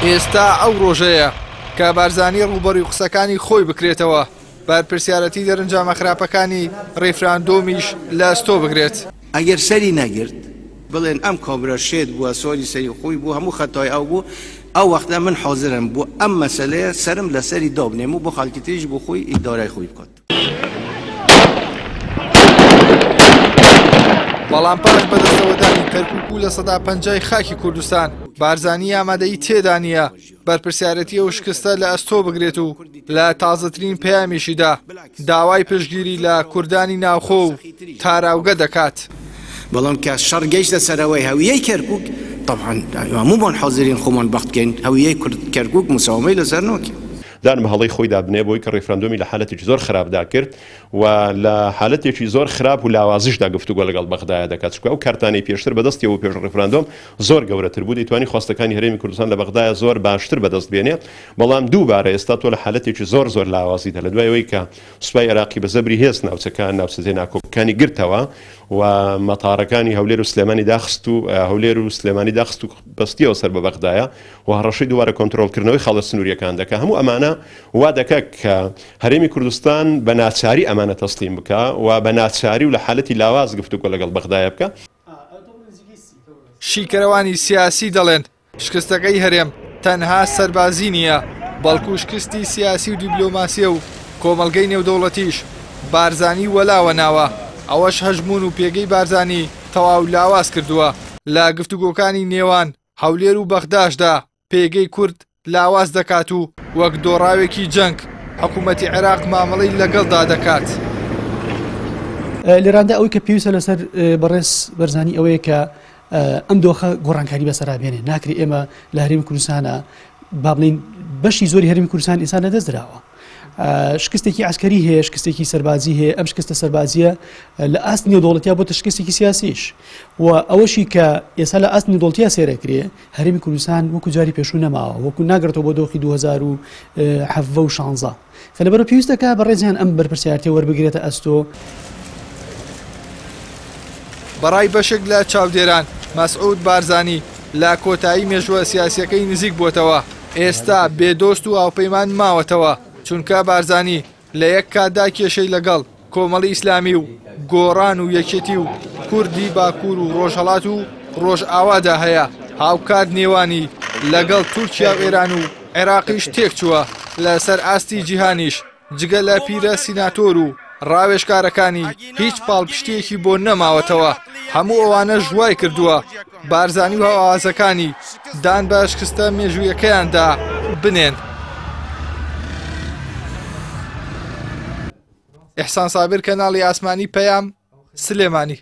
ئێستا ئەو ڕۆژەیە کە بارزانی ڕووبەڕووی قسەکانی خۆی بکرێتەوە بەرپرسیارەتی دەرەنجامە خراپەکانی ڕێفراندۆمیش لە ئەستۆ بگرێت. ئەگەر سەری نەگرت بڵێن ئەم کابرا شێت بووە سۆری سەری خۆی بوو هەموو خەتای ئەو بوو ئەو وەختە من حاضرم بوو ئەم مەسەلەیە سرم لەسەری دابنێم و بۆ خەڵکی تریش بۆ خۆی ئیدارای خۆی بکات. بەڵام پاش بەدەستەوەدانی کەرکووک و لە سەدا 50 خاکی کوردستان بارزانی ئامادەی تێدا نییە بەرپرسیارەتی ئەو شکستە لە ئەستۆ بگرێت و لە تازەترین پەیامیشیدا داوای پشتگیری لە کوردانی ناوخۆ و تاراوگە دەکات. بەڵام کە شەڕ گەیشتە سەرەوەی هەویەی کەرکووک طبعا هەمومان حاضرین خۆمان بەختکەین هەویەی کەرکووک مساومەی لەسەر ناکەین. دان بە هەڵی خۆی دابنێ بۆی کە ڕێفراندۆمی لە حالەتێکی زۆر خراپدا کرد و لە حالەتێکی زۆر خراپ و لاوازیشدا گفتوگۆ لەگەڵ بەغدایە دەکات چکە ئەو کارتانی پێشتر بەدەستیەوە پێش ڕێفراندۆم زۆر گەورەتر بوو دەیتوانی خواستەکانی هەرێمی کوردستان لە بەغدایە زۆر باشتر بەدەست بێنێ بەڵام دووبارە ئێستا تۆ لە حالەتێکی زۆر لاوازیدا لە دوایەوەی کە سوپای عێراقی بە زەبری هێز ناوچەکان ناوسەزێ ناکۆکەکانی گرتەوە و مەتارەکانی هەولێر و سلێمانی داخست و هەولێر و سلێمانی داخست و بەستیەوە سەر بە بەغدایە و هەڕەشەی دووارە کۆنتڕۆڵکردنەوەی خەڵە سنووریەکان دەکا هەموو ئەمانە وا دەکات کە هەرێمی کوردستان بە ناچاری ئەمانە تەسلیم بکە و بە ناچاری و لە حالەتی لاواز گفتوگۆ لەگەڵ بەغدایە بکە. شیکەرەوانی سیاسی دەڵێن شکستەکەی هەرێم تەنها سەربازی نییە بەڵکو شکستی سیاسی و دیبلۆماسیە و کۆمەڵگەی نێودەوڵەتیش بارزانی وەلاوە ناوە ئەوەش هەژمون و پێگەی بارزانی تەواو لاواز کردووە لە گفتوگۆکانی نێوان هەولێر و بەغداشدا پێگەی کورد لاواز دەکات و وەک دۆڕاوێکی جەنگ حکوومەتی عێراق مامەڵەی لەگەڵدا دەکات. لێراندا ئەوەی کە پێویستە لەسەر بەڕێز بەرزانی ئەوەیە کە ئەم دۆخە گۆڕانکاری بەسەرابێنێ ناکرێ ئێمە لە هەرێمی کوردستانە با بڵین بەشی زۆری هەرێمی کوردستان ئێستا لەدەستدراوە. شکستێکی عسکەری هەیە شکستێکی سەربازی هەیە ئەم شکستە سەربازیە لە ئاست نێودەوڵەتیا بۆتە شکستێکی سیاسیش و ئەوەشی کە ئێستا لە ئاست نێودەوڵەتیا سێرەکرێ هەرێمی کوردستان وەکو جاری پێشوو نەماوە وەکو ناگرێتەوە بۆ دۆخی 2016 فلەبەرەوە پێویستەکە بەڕێزیان ئەم بەرپرسیارەتی وەربگرێتە ئەستۆ. بەڕای بەشێک لە چاودێران مەسعود بارزانی لە کۆتایی مێژووە سیاسیەکەی نزیک بووتەوە ئێستا بێدۆست و هاوپەیمان ماوەتەوە چونکە بارزانی لە یەک کاتدا کێشەی لەگەڵ کۆمەڵی ئیسلامی و گۆڕان و یەکێتی و کوردی باکوور و ڕۆژهەڵات و ڕۆژئاوادا هەیە هاوکات نێوانی لەگەڵ تورکیا و ئێران و عێراقیش تێک چووە لەسەر ئاستی جیهانیش جگە لە پیرە سیناتۆر و ڕاوێژکارەکانی هیچ پاڵپشتێکی بۆ نەماوەتەوە هەموو ئەوانە ژوای کردووە بارزانی و هەوازەکانی دان بە شکستە مێژوویەکەیاندا بنێن. ئیحسان سابر کەناڵی ئاسمانی پەیام سلێمانی.